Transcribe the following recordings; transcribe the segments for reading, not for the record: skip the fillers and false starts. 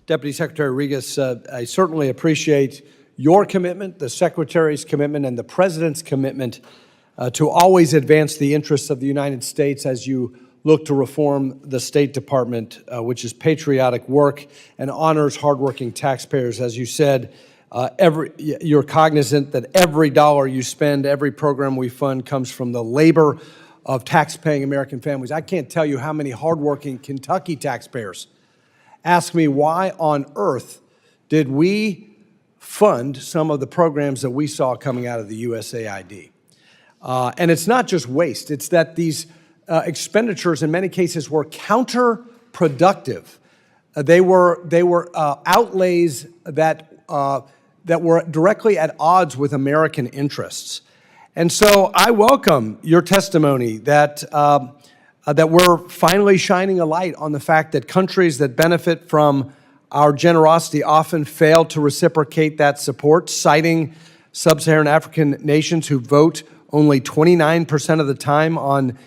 Deputy Secretary Regas, I certainly appreciate your commitment, the Secretary's commitment, and the President's commitment to always advance the interests of the United States as you look to reform the State Department, which is patriotic work and honors hardworking taxpayers. As you said, you're cognizant that every dollar you spend, every program we fund comes from the labor of tax-paying American families. I can't tell you how many hardworking Kentucky taxpayers ask me why on earth did we fund some of the programs that we saw coming out of the USAID. And it's not just waste, it's that these expenditures in many cases were counterproductive. They were outlays that were directly at odds with American interests. And so I welcome your testimony that we're finally shining a light on the fact that countries that benefit from our generosity often fail to reciprocate that support, citing sub-Saharan African nations who vote only 29% of the time on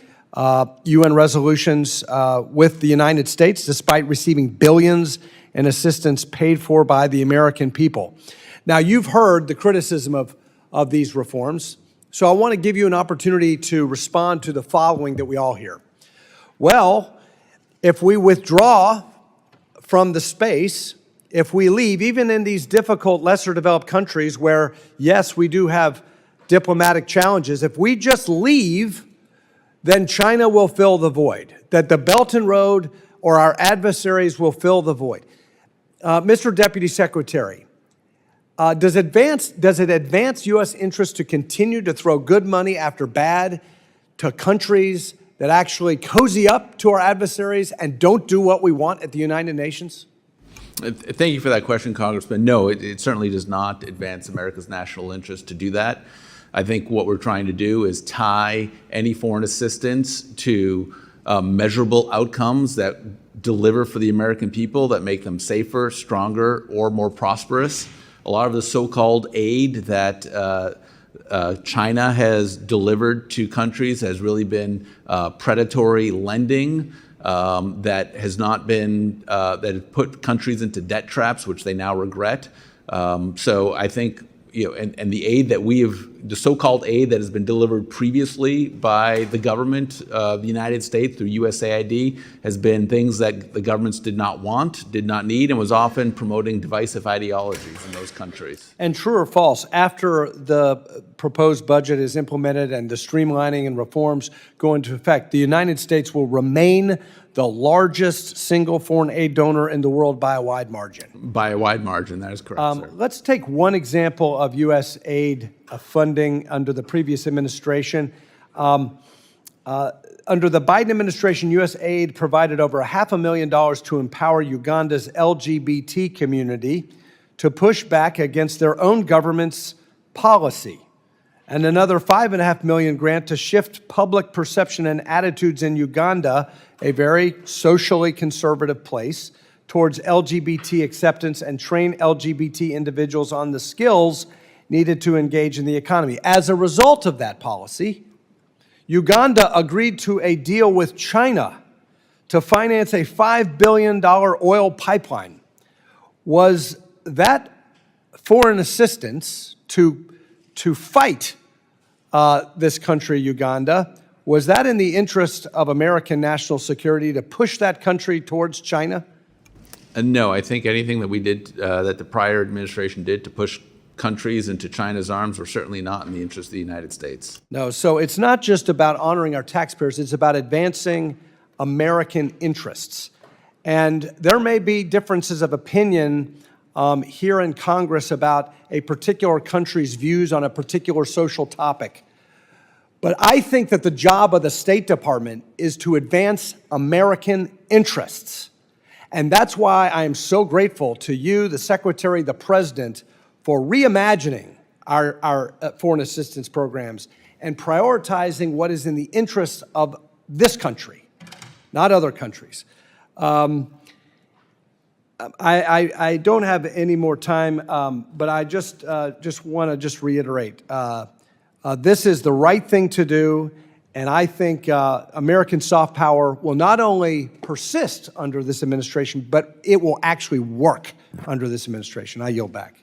UN resolutions with the United States, despite receiving billions in assistance paid for by the American people. Now, you've heard the criticism of these reforms, so I want to give you an opportunity to respond to the following that we all hear. Well, if we withdraw from the space, if we leave, even in these difficult, lesser developed countries where, yes, we do have diplomatic challenges, if we just leave, then China will fill the void, that the Belt and Road or our adversaries will fill the void. Mr. Deputy Secretary, does it advance U.S. interests to continue to throw good money after bad to countries that actually cozy up to our adversaries and don't do what we want at the United Nations? Thank you for that question, Congressman. No, it certainly does not advance America's national interest to do that. I think what we're trying to do is tie any foreign assistance to measurable outcomes that deliver for the American people, that make them safer, stronger, or more prosperous. A lot of the so-called aid that China has delivered to countries has really been predatory lending that has not been, that has put countries into debt traps, which they now regret. So I think, and the aid that we have, the so-called aid that has been delivered previously by the government of the United States through USAID has been things that the governments did not want, did not need, and was often promoting divisive ideologies in those countries. And true or false, after the proposed budget is implemented and the streamlining and reforms go into effect, the United States will remain the largest single foreign aid donor in the world by a wide margin. By a wide margin, that is correct, sir. Let's take one example of U.S. aid funding under the previous administration. Under the Biden administration, U.S. aid provided over $500,000 to empower Uganda's LGBT community to push back against their own government's policy, and another $5.5 million grant to shift public perception and attitudes in Uganda, a very socially conservative place, towards LGBT acceptance and train LGBT individuals on the skills needed to engage in the economy. As a result of that policy, Uganda agreed to a deal with China to finance a $5 billion oil pipeline. Was that foreign assistance to fight this country, Uganda, was that in the interest of American national security to push that country towards China? No, I think anything that we did, that the prior administration did to push countries into China's arms were certainly not in the interest of the United States. No, so it's not just about honoring our taxpayers, it's about advancing American interests. And there may be differences of opinion here in Congress about a particular country's views on a particular social topic. But I think that the job of the State Department is to advance American interests. And that's why I am so grateful to you, the Secretary, the President, for reimagining our foreign assistance programs and prioritizing what is in the interest of this country, not other countries. I don't have any more time, but I just want to reiterate. This is the right thing to do, And I think American soft power will not only persist under this administration, but it will actually work under this administration. I yield back.